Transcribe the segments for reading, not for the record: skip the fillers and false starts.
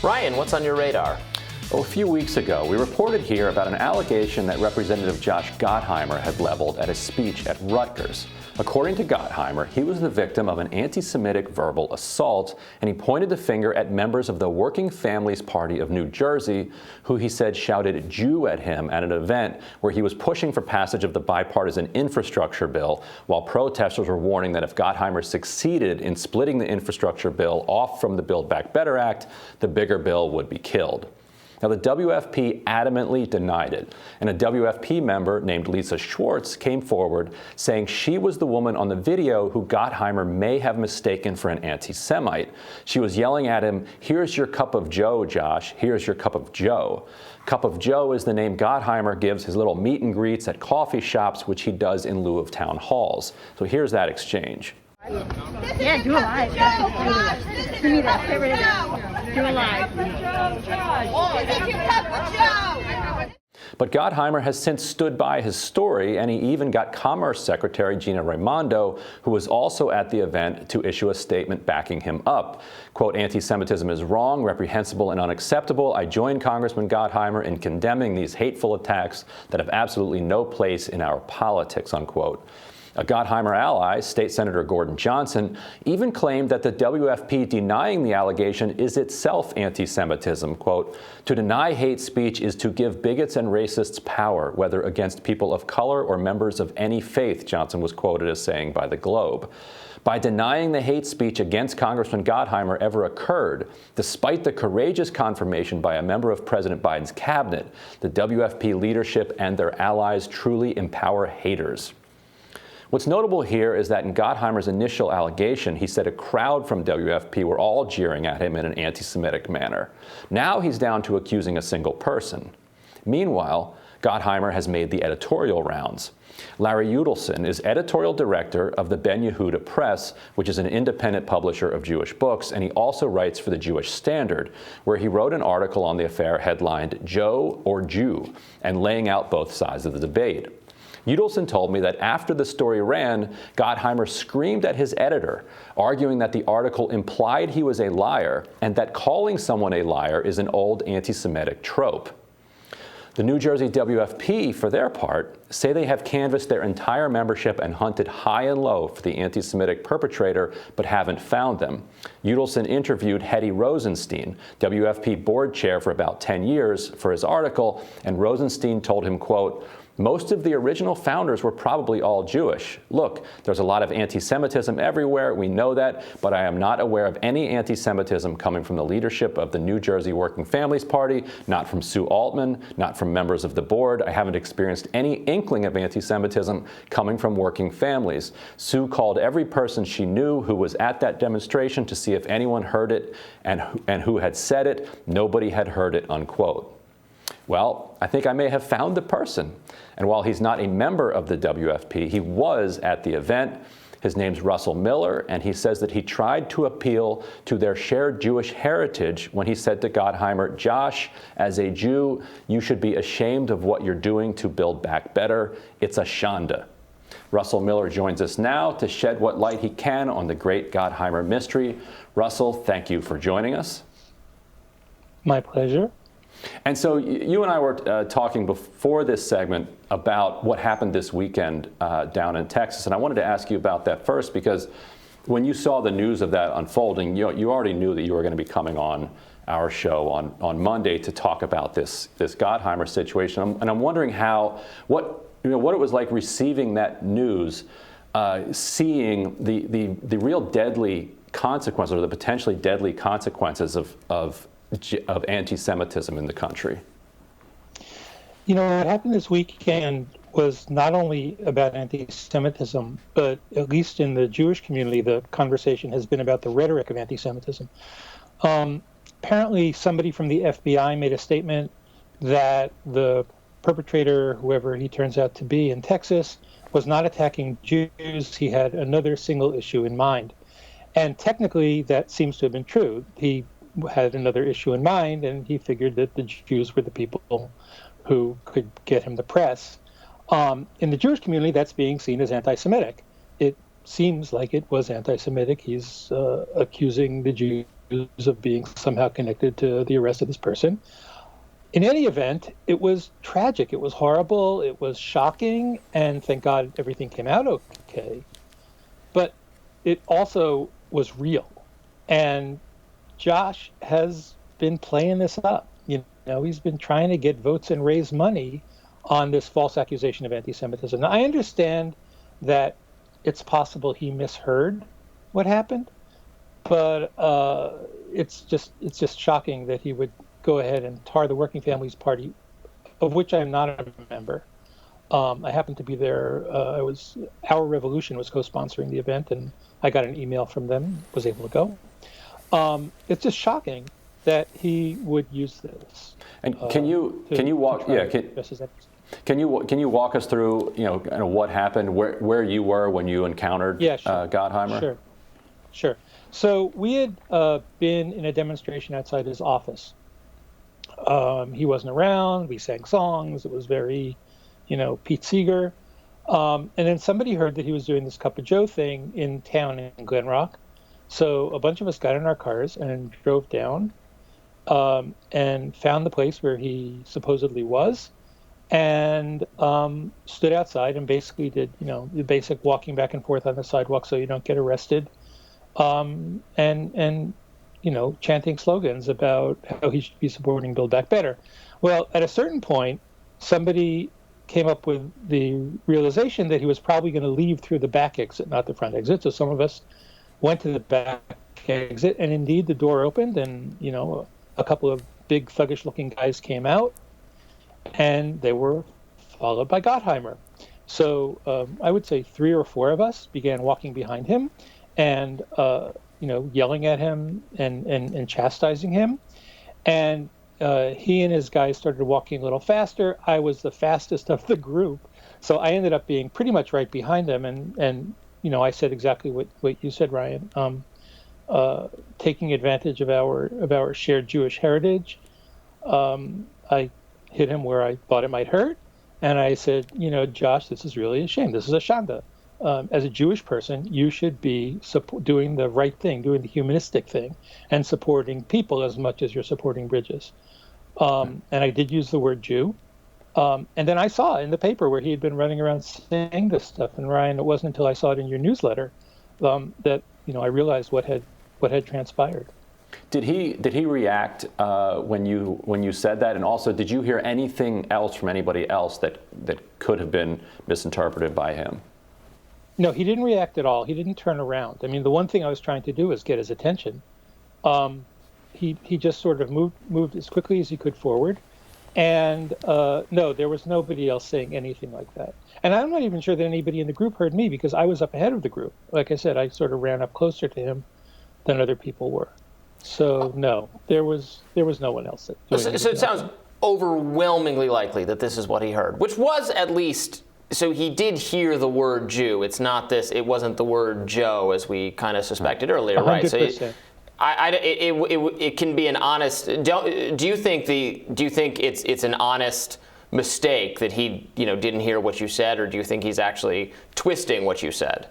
Ryan, what's on your radar? A few weeks ago, we reported here about an allegation that Representative Josh Gottheimer had leveled at a speech at Rutgers. According to Gottheimer, he was the victim of an anti-Semitic verbal assault, and he pointed the finger at members of the Working Families Party of New Jersey, who he said shouted Jew at him at an event where he was pushing for passage of the bipartisan infrastructure bill, while protesters were warning that if Gottheimer succeeded in splitting the infrastructure bill off from the Build Back Better Act, the bigger bill would be killed. Now, the WFP adamantly denied it, and a WFP member named Lisa Schwartz came forward saying she was the woman on the video who Gottheimer may have mistaken for an anti-Semite. She was yelling at him, "Here's your cup of Joe, Josh. Here's your cup of Joe." Cup of Joe is the name Gottheimer gives his little meet and greets at coffee shops, which he does in lieu of town halls. So here's that exchange. Yeah, do a live. To me, that's favorite. Do a live. But Gottheimer has since stood by his story, and he even got Commerce Secretary Gina Raimondo, who was also at the event, to issue a statement backing him up. Quote, "Anti-Semitism is wrong, reprehensible, and unacceptable. I join Congressman Gottheimer in condemning these hateful attacks that have absolutely no place in our politics," unquote. A Gottheimer ally, State Senator Gordon Johnson, even claimed that the WFP denying the allegation is itself anti-Semitism. Quote, "To deny hate speech is to give bigots and racists power, whether against people of color or members of any faith," Johnson was quoted as saying by the Globe. By denying the hate speech against Congressman Gottheimer ever occurred, despite the courageous confirmation by a member of President Biden's cabinet, the WFP leadership and their allies truly empower haters. What's notable here is that in Gottheimer's initial allegation, he said a crowd from WFP were all jeering at him in an anti-Semitic manner. Now he's down to accusing a single person. Meanwhile, Gottheimer has made the editorial rounds. Larry Udelson is editorial director of the Ben Yehuda Press, which is an independent publisher of Jewish books, and he also writes for the Jewish Standard, where he wrote an article on the affair headlined "Joe or Jew," and laying out both sides of the debate. Udelson told me that after the story ran, Gottheimer screamed at his editor, arguing that the article implied he was a liar and that calling someone a liar is an old anti-Semitic trope. The New Jersey WFP, for their part, say they have canvassed their entire membership and hunted high and low for the anti-Semitic perpetrator, but haven't found them. Udelson interviewed Hetty Rosenstein, WFP board chair for about 10 years, for his article, and Rosenstein told him, quote, "Most of the original founders were probably all Jewish. Look, there's a lot of anti-Semitism everywhere, we know that, but I am not aware of any anti-Semitism coming from the leadership of the New Jersey Working Families Party, not from Sue Altman, not from members of the board. I haven't experienced any inkling of anti-Semitism coming from working families. Sue called every person she knew who was at that demonstration to see if anyone heard it and who had said it. Nobody had heard it," unquote. Well, I think I may have found the person. And while he's not a member of the WFP, he was at the event. His name's Russell Miller, and he says that he tried to appeal to their shared Jewish heritage when he said to Gottheimer, "Josh, as a Jew, you should be ashamed of what you're doing to build back better. It's a shanda." Russell Miller joins us now to shed what light he can on the great Gottheimer mystery. Russell, thank you for joining us. My pleasure. And so you and I were talking before this segment about what happened this weekend down in Texas. And I wanted to ask you about that first, because when you saw the news of that unfolding, you already knew that you were going to be coming on our show on Monday to talk about this Gottheimer situation. And I'm wondering what it was like receiving that news, seeing the real deadly consequences, or the potentially deadly consequences of anti-Semitism in the country. You know, what happened this weekend was not only about anti-Semitism, but at least in the Jewish community, the conversation has been about the rhetoric of anti-Semitism. Apparently, somebody from the FBI made a statement that the perpetrator, whoever he turns out to be in Texas, was not attacking Jews. He had another single issue in mind. And technically, that seems to have been true. He had another issue in mind, and he figured that the Jews were the people who could get him the press. In the Jewish community, that's being seen as anti-Semitic. It seems like it was anti-Semitic. He's accusing the Jews of being somehow connected to the arrest of this person. In any event, it was tragic. It was horrible. It was shocking. And thank God everything came out okay. But it also was real. And Josh has been playing this up. He's been trying to get votes and raise money on this false accusation of anti-Semitism. Now, I understand that it's possible he misheard what happened, but it's just shocking that he would go ahead and tar the Working Families Party, of which I'm not a member. I happened to be there. Our Revolution was co-sponsoring the event, and I got an email from them, was able to go. It's just shocking that he would use this. And can you walk? Yeah. Can you walk us through kind of what happened, where you were when you encountered Gottheimer? Sure. So we had been in a demonstration outside his office. He wasn't around. We sang songs. It was very, Pete Seeger. And then somebody heard that he was doing this Cup of Joe thing in town in Glen Rock. So a bunch of us got in our cars and drove down and found the place where he supposedly was, and stood outside and basically did, the basic walking back and forth on the sidewalk so you don't get arrested, and chanting slogans about how he should be supporting Build Back Better. Well, at a certain point, somebody came up with the realization that he was probably going to leave through the back exit, not the front exit. So some of us went to the back exit, and indeed the door opened, and a couple of big thuggish-looking guys came out, and they were followed by Gottheimer. So I would say 3 or 4 of us began walking behind him, and yelling at him and chastising him, and he and his guys started walking a little faster. I was the fastest of the group, so I ended up being pretty much right behind them, and I said exactly what you said, Ryan. Taking advantage of our shared Jewish heritage, I hit him where I thought it might hurt, and I said, Josh, this is really a shame. This is a shanda. As a Jewish person, you should be doing the right thing, doing the humanistic thing, and supporting people as much as you're supporting bridges. And I did use the word Jew. And then I saw in the paper where he had been running around saying this stuff. And Ryan, it wasn't until I saw it in your newsletter that I realized what had transpired. Did he react when you said that? And also, did you hear anything else from anybody else that could have been misinterpreted by him? No, he didn't react at all. He didn't turn around. I mean, the one thing I was trying to do was get his attention. He just sort of moved as quickly as he could forward. And no, there was nobody else saying anything like that. And I'm not even sure that anybody in the group heard me, because I was up ahead of the group. Like I said, I sort of ran up closer to him than other people were. So no, there was no one else. So it sounds overwhelmingly likely that this is what he heard, which was at least. So he did hear the word Jew. It wasn't the word Joe, as we kind of suspected earlier, 100%. Right? So it can be an honest. Do you think it's an honest mistake that he didn't hear what you said, or do you think he's actually twisting what you said?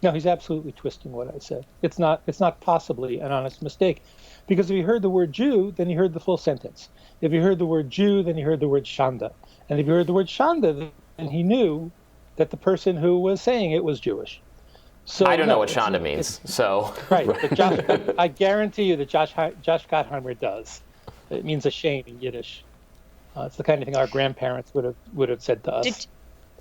No, he's absolutely twisting what I said. It's not possibly an honest mistake, because if he heard the word Jew, then he heard the full sentence. If he heard the word Jew, then he heard the word shanda, and if he heard the word shanda, and he knew that the person who was saying it was Jewish. So I don't know what shanda means. So right, but I guarantee you that Josh Gottheimer does. It means a shame in Yiddish. It's the kind of thing our grandparents would have said to us.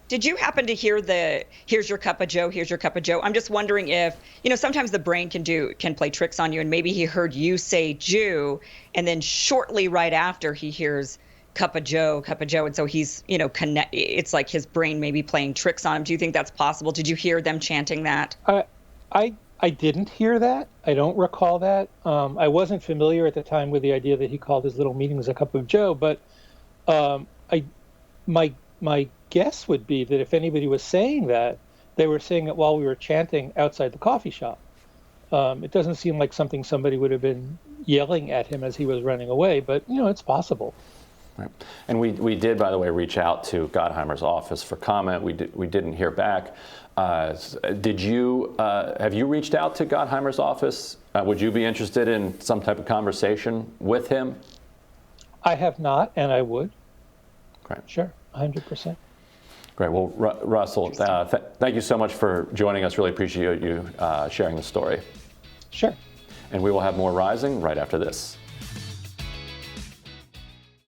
Did you happen to hear the "Here's your cup of Joe, here's your cup of Joe"? I'm just wondering if sometimes the brain can play tricks on you, and maybe he heard you say Jew, and then shortly right after he hears cup of Joe, and so he's, it's like his brain may be playing tricks on him. Do you think that's possible? Did you hear them chanting that? I didn't hear that. I don't recall that. I wasn't familiar at the time with the idea that he called his little meetings a cup of Joe, but my guess would be that if anybody was saying that, they were saying it while we were chanting outside the coffee shop. It doesn't seem like something somebody would have been yelling at him as he was running away, but it's possible. Right. And we did, by the way, reach out to Gottheimer's office for comment. We didn't hear back. Have you reached out to Gottheimer's office? Would you be interested in some type of conversation with him? I have not, and I would. Great. Sure, 100%. Great. Well, Russell, thank you so much for joining us. Really appreciate you sharing the story. Sure. And we will have more Rising right after this.